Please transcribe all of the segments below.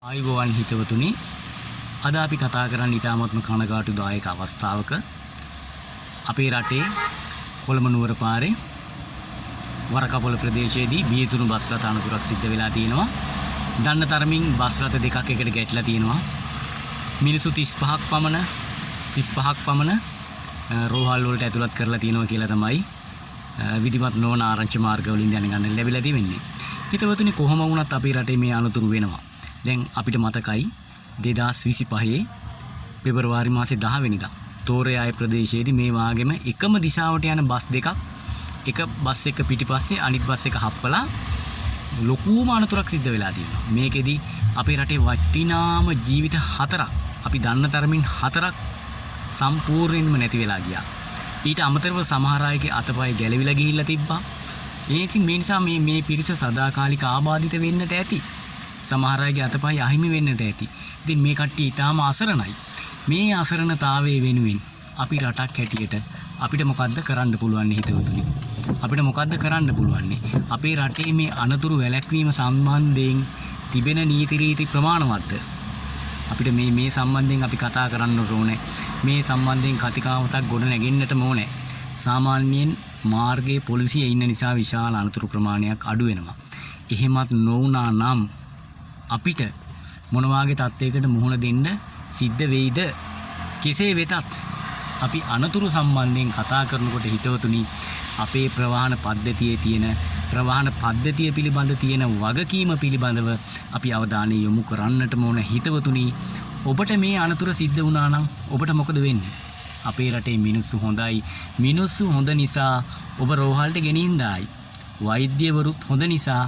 ආයුබෝවන් හිතවතුනි අද අපි කතා කරන්න ඉතාමත්ම කනගාටුදායක අවස්ථාවක අපේ රටේ කොළඹ නුවර පාරේ වරකපොළ ප්‍රදේශයේදී බියසුණු බස් රථ අනතුරක් සිද්ධ වෙලා තියෙනවා. දන්න තරමින් බස් රථ දෙකක් එකට ගැටලා තියෙනවා. මිනිසු 35ක් පමණ රෝහල් වලට ඇතුළත් කරලා තියෙනවා කියලා තමයි විධිමත් නොවන ආරංචි මාර්ග වලින් දැනගන්න ලැබිලා තියෙන්නේ. හිතවතුනි කොහොම වුණත් අපේ රටේ මේ අනතුරු වෙනවා. දැන් අපිට මතකයි 2025 පෙබරවාරි මාසේ 10 වෙනිදා තෝරයාය ප්‍රදේශයේදී මේ වාගෙම එකම දිශාවට යන බස් දෙකක් එක බස් එක පිටිපස්සේ අනිත් බස් එක හප්පලා ලොකුම අනතුරක් සිද්ධ වෙලා තියෙනවා. මේකෙදි අපේ රටේ වටිනාම ජීවිත 4ක් අපි දන්න තරමින් 4ක් සම්පූර්ණයෙන්ම නැති වෙලා ගියා. ඊට අමතරව සමහර අයගේ අතපය ගැලවිලා ගිහිල්ලා තිබ්බා. ඉතින් මේ නිසා මේ පිරිස සදාකාලික ආබාධිත වෙන්නට ඇති. සමහර අයගේ අතපය අහිමි වෙන්නට ඇති. ඉතින් මේ කට්ටිය ඊටාම අසරණයි. මේ අසරණතාවයේ වෙනුවෙන් අපි රටක් හැටියට අපිට මොකද්ද කරන්න පුළුවන් හිතවතුනි? අපිට මොකද්ද කරන්න පුළුවන්? අපේ රටේ මේ අනතුරු වැළැක්වීම සම්බන්ධයෙන් තිබෙන නීති රීති ප්‍රමාණවත්ද? අපිට මේ සම්බන්ධයෙන් අපි කතා කරන්න ඕනේ. මේ සම්බන්ධයෙන් කතිකාවතක් ගොඩ නැගෙන්නටම ඕනේ. සාමාන්‍යයෙන් මාර්ගයේ පොලිසිය ඉන්න නිසා විශාල අනතුරු ප්‍රමාණයක් අඩු වෙනවා. එහෙමත් නොවුනා නම් අපිට මොන වාගේ තත්යකට මුහුණ දෙන්න සිද්ධ වෙයිද? කෙසේ වෙතත් අපි අනතුරු සම්බන්ධයෙන් කතා කරනකොට හිතවතුනි අපේ ප්‍රවාහන පද්ධතියේ තියෙන ප්‍රවාහන පද්ධතිය පිළිබඳ තියෙන වගකීම පිළිබඳව අපි අවධානය යොමු කරන්නටම ඕන හිතවතුනි. ඔබට මේ අනතුර සිද්ධ වුණා නම් ඔබට මොකද වෙන්නේ? අපේ රටේ මිනිස්සු හොඳයි. මිනිස්සු හොඳ නිසා ඔබ රෝහලට ගෙනින් දායි. වෛද්‍යවරුත් හොඳ නිසා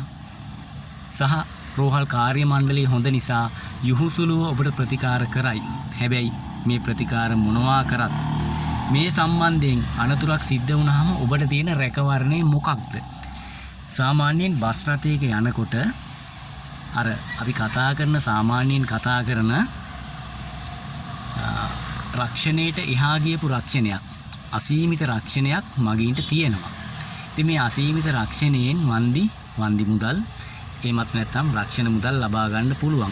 සහ රෝහල් කාර්ය මණ්ඩලය හොඳ නිසා යහුසුලුව ඔබට ප්‍රතිකාර කරයි. හැබැයි මේ ප්‍රතිකාර මොනවා කරත් මේ සම්බන්ධයෙන් අනතුරක් සිද්ධ වුණාම ඔබට තියෙන රැකවරණය මොකක්ද? සාමාන්‍යයෙන් බස් රථයක යනකොට අර අපි සාමාන්‍යයෙන් කතා කරන රක්ෂණයට එහා ගියපු රක්ෂණයක්, අසීමිත රක්ෂණයක් මගීන්ට තියෙනවා. ඉතින් මේ අසීමිත රක්ෂණයෙන් වන්දි මුදල් එහෙමත් නැත්නම් රක්ෂණ මුදල් ලබා ගන්න පුළුවන්.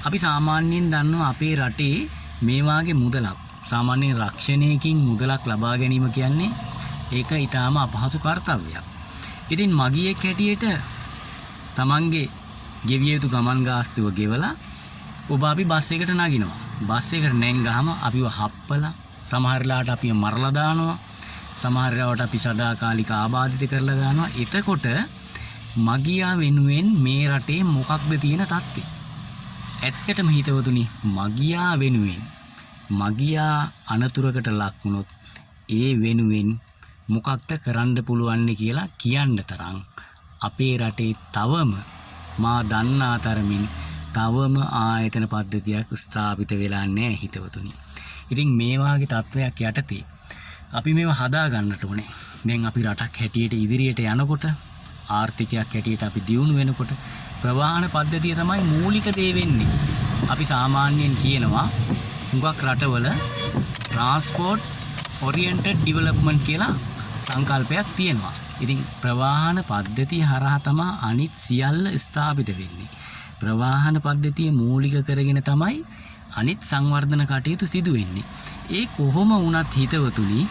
අපි සාමාන්‍යයෙන් දන්නවා අපේ රටේ මේ වාගේ මුදලක් සාමාන්‍යයෙන් රක්ෂණයකින් මුදලක් ලබා ගැනීම කියන්නේ ඒක ඊටාම අපහසු කාර්යයක්. ඉතින් මගියෙක් හැටියට තමන්ගේ ගෙවිය යුතු ගමන් ගාස්තුව ගෙවලා ඔබ අපි බස් එකට නගිනවා. බස් එකට නැංගාම අපිව හප්පලා සමහර වෙලාවට අපිව මරලා දානවා. සමහර වෙලාවට අපි සදාකාලික ආබාධිත කරලා දානවා. එතකොට මගියා වෙනුවෙන් මේ රටේ මොකක්ද තියෙන තත්ත්වය? ඇත්තටම හිතවතුනි මගියා වෙනුවෙන් මගියා අනතුරකට ලක් වුණොත් ඒ වෙනුවෙන් මොකක්ද කරන්න පුළුවන් කියලා කියන්න තරම් අපේ රටේ තවම මා දන්නා තරමින් තවම ආයතන පද්ධතියක් ස්ථාපිත වෙලා නැහැ හිතවතුනි. ඉතින් මේ වාගේ තත්ත්වයක් යටතේ අපි මේව හදා ගන්නට ඕනේ. දැන් අපි රටක් හැටියට ඉදිරියට යනකොට ආර්ථිකයක් හැටියට අපි දියුණු වෙනකොට ප්‍රවාහන පද්ධතිය තමයි මූලික දේ වෙන්නේ. අපි සාමාන්‍යයෙන් කියනවා හුඟක් රටවල ට්‍රාන්ස්පෝර්ට් ඔරියන්ටඩ් ඩෙවලොප්මන්ට් කියලා සංකල්පයක් තියෙනවා. ඉතින් ප්‍රවාහන පද්ධතිය හරහා තමයි අනිත් සියල්ල ස්ථාපිත වෙන්නේ. ප්‍රවාහන පද්ධතිය මූලික කරගෙන තමයි අනිත් සංවර්ධන කටයුතු සිදු වෙන්නේ. ඒ කොහොම වුණත් හිතවතුනි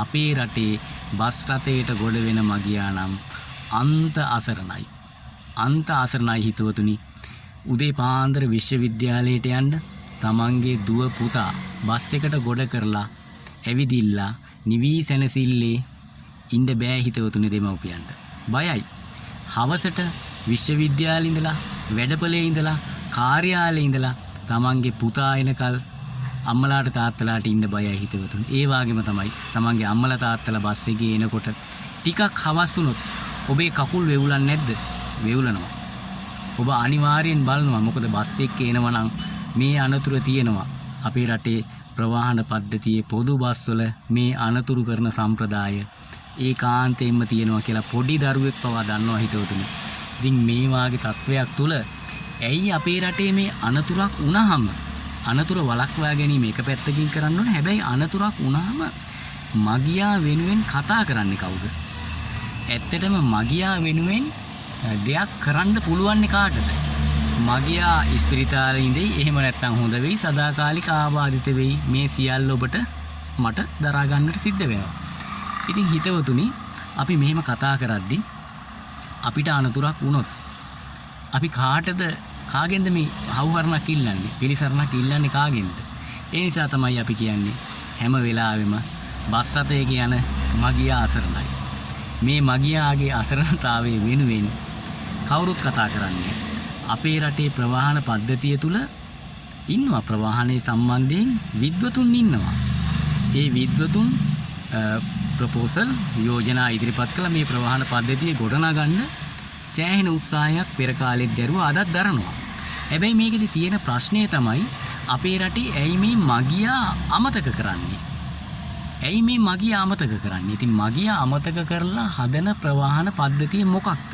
අපේ රටේ බස් රථයට ගොඩ වෙන මගියා නම් අන්ත අසරණයි හිතවතුනි. උදේ පාන්දර විශ්වවිද්‍යාලයට යන්න තමන්ගේ දුව පුතා බස් එකට ගොඩ කරලා ඇවිදිලා නිවි සැනසille ඉන්න බෑ හිතවතුනි දෙමව්පියන්ට. බයයි. හවසට විශ්වවිද්‍යාලේ ඉඳලා වැඩපොලේ ඉඳලා කාර්යාලේ ඉඳලා තමන්ගේ පුතා එනකල් අම්මලාට තාත්තලාට ඉන්න බයයි හිතවතුනි. ඒ වගේම තමයි තමන්ගේ අම්මලා තාත්තලා බස් එකේ එනකොට ටිකක් හවස් වුණොත් ඔබේ කකුල් වෙවුලන්නේ නැද්ද? වෙවුලනවා. ඔබ අනිවාර්යෙන් බලනවා. මොකද බස් එකේ එනවා නම් මේ අනතුර තියෙනවා. අපේ රටේ ප්‍රවාහන පද්ධතියේ පොදු බස්වල මේ අනතුරු කරන සම්ප්‍රදාය ඒකාන්තයෙන්ම තියෙනවා කියලා පොඩි දරුවෙක් පවා දන්නවා හිතවතුනි. ඉතින් මේ වාගේ තත්වයක් තුල ඇයි අපේ රටේ මේ අනතුරක් වුණාම අනතුර වළක්වා ගැනීම එක පැත්තකින් කරන්න ඕනේ. හැබැයි අනතුරක් වුණාම මගියා වෙනුවෙන් කතා කරන්නේ කවුද? ඇත්තටම මගියා වෙනුවෙන් දෙයක් කරන්න පුළුවන් කාටද? මගියා ස්පිරිතාලේ ඉඳී එහෙම නැත්නම් හොඳ වෙයි සදාකාලික ආබාධිත වෙයි මේ සියල්ල ඔබට මට දරා ගන්නට සිද්ධ වෙනවා. ඉතින් හිතවතුනි අපි මෙහෙම කතා කරද්දී අපිට අනතුරක් වුණොත් අපි කාගෙන්ද මේ හවුහරණක් ඉල්ලන්නේ පිළිසරණක් ඉල්ලන්නේ කාගෙන්ද? ඒ නිසා තමයි අපි කියන්නේ හැම වෙලාවෙම බස් රථයක යන මගියා අසරණයි. මේ මගියාගේ අසරණතාවය වෙනුවෙන් කවුරුත් කතා කරන්නේ අපේ රටේ ප්‍රවාහන පද්ධතිය තුල ඉන්නවා ප්‍රවාහනයේ සම්බන්ධයෙන් විද්වතුන් ඉන්නවා. ඒ විද්වතුන් ප්‍රොපෝසල් යෝජනා ඉදිරිපත් කළ මේ ප්‍රවාහන පද්ධතිය ගොඩනගන්න සෑහෙන උත්සාහයක් පෙර කාලෙත් දැරුවා අදත් දරනවා. හැබැයි මේකෙදි තියෙන ප්‍රශ්නය තමයි අපේ රටේ ඇයි මේ මගියා අමතක කරන්නේ? ඇයි මේ මගියා අමතක කරන්නේ? ඉතින් මගියා අමතක කරලා හදන ප්‍රවාහන පද්ධතිය මොකක්ද?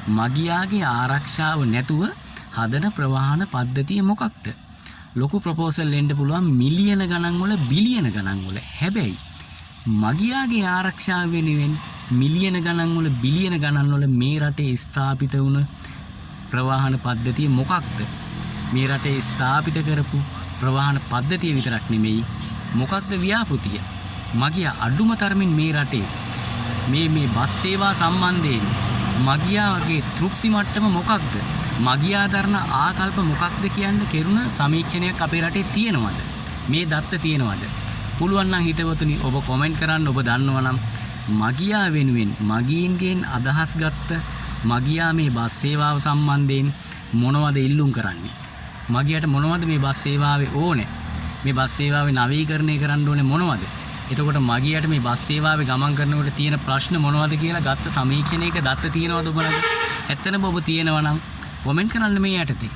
මගියාගේ ආරක්ෂාව නැතුව හදන ප්‍රවාහන පද්ධතිය මොකක්ද? ලොකු ප්‍රොපෝසල් එන්න පුළුවන් මිලියන ගණන් වල බිලියන ගණන් වල. හැබැයි මගියාගේ ආරක්ෂාව වෙනුවෙන් මිලියන ගණන් වල බිලියන ගණන් වල මේ රටේ ස්ථාපිත වුණ ප්‍රවාහන පද්ධතිය මොකක්ද? මේ රටේ ස්ථාපිත කරපු ප්‍රවාහන පද්ධතිය විතරක් නෙමෙයි මොකක්ද ව්‍යාපෘතිය? මගියා අඩුම තරමින් මේ රටේ මේ බස් සේවා සම්බන්ධයෙන් මගියාගේ තෘප්ති මට්ටම මොකක්ද? මගියා දරන ආකල්ප මොකක්ද කියන්න කෙරුණ සමීක්ෂණයක් අපේ රටේ තියෙනවද? මේ දත්ත තියෙනවද? පුළුවන් නම් හිතවතුනි ඔබ කොමෙන්ට් කරන්න. ඔබ දන්නවා නම් මගියා වෙනුවෙන් මගීන්ගෙන් අදහස් ගත්ත මගියා මේ බස් සේවාව සම්බන්ධයෙන් මොනවද ඉල්ලුම් කරන්නේ? මගියාට මොනවද මේ බස් සේවාවේ ඕනේ? මේ බස් සේවාවේ නවීකරණය කරන්න ඕනේ මොනවද? එතකොට මගියාට මේ බස් සේවාවේ ගමන් කරනකොට තියෙන ප්‍රශ්න මොනවද කියලා ගත්ත සමීක්ෂණයක දත්ත තියෙනවද ඔබලට? ඇත්තටම ඔබ තියෙනවා නම් කොමෙන්ට් කරන්න මේ යටතේ.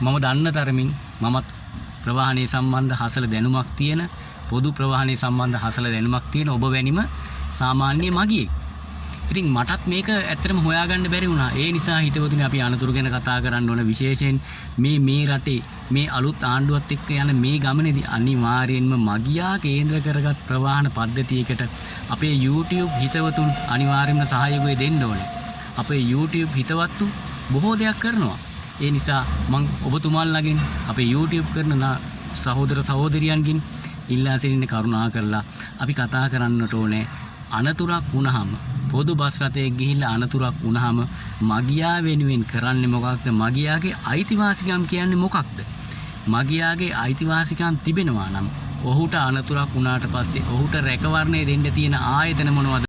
මම දන්න තරමින් මමත් ප්‍රවාහනයේ සම්බන්ධ හසල දැනුමක් තියෙන පොදු ප්‍රවාහනයේ සම්බන්ධ හසල දැනුමක් තියෙන ඔබ වැනිම සාමාන්‍ය මගියෙක්. ඉතින් මටත් මේක ඇත්තටම හොයාගන්න බැරි වුණා. ඒ නිසා හිතවතුනි අපි අනතුරු ගැන කතා කරන්න ඕන. විශේෂයෙන් මේ රටේ මේ අලුත් ආණ්ඩුවත් එක්ක යන මේ ගමනේදී අනිවාර්යයෙන්ම මගියා කේන්ද්‍ර කරගත් ප්‍රවාහන පද්ධතියකට අපේ YouTube හිතවතුන් අනිවාර්යයෙන්ම සහයෝගය දෙන්න ඕනේ. අපේ YouTube හිතවත්තු බොහෝ දෙයක් කරනවා. ඒ නිසා මම ඔබතුමාලගෙන් අපේ YouTube කරන සහෝදර සහෝදරියන්ගෙන් ඉල්ලා සිටින කරුණා කරලා අපි කතා කරන්නට ඕනේ අනතුරක් වුණාම පොදු බස් රථයක ගිහිල්ලා අනතුරක් වුණාම මගියා වෙනුවෙන් කරන්නේ මොකක්ද? මගියාගේ අයිතිවාසිකම් කියන්නේ මොකක්ද? මගියාගේ අයිතිවාසිකම් තිබෙනවා නම් ඔහුට අනතුරක් වුණාට පස්සේ ඔහුට රැකවරණය දෙන්න තියෙන ආයතන මොනවද?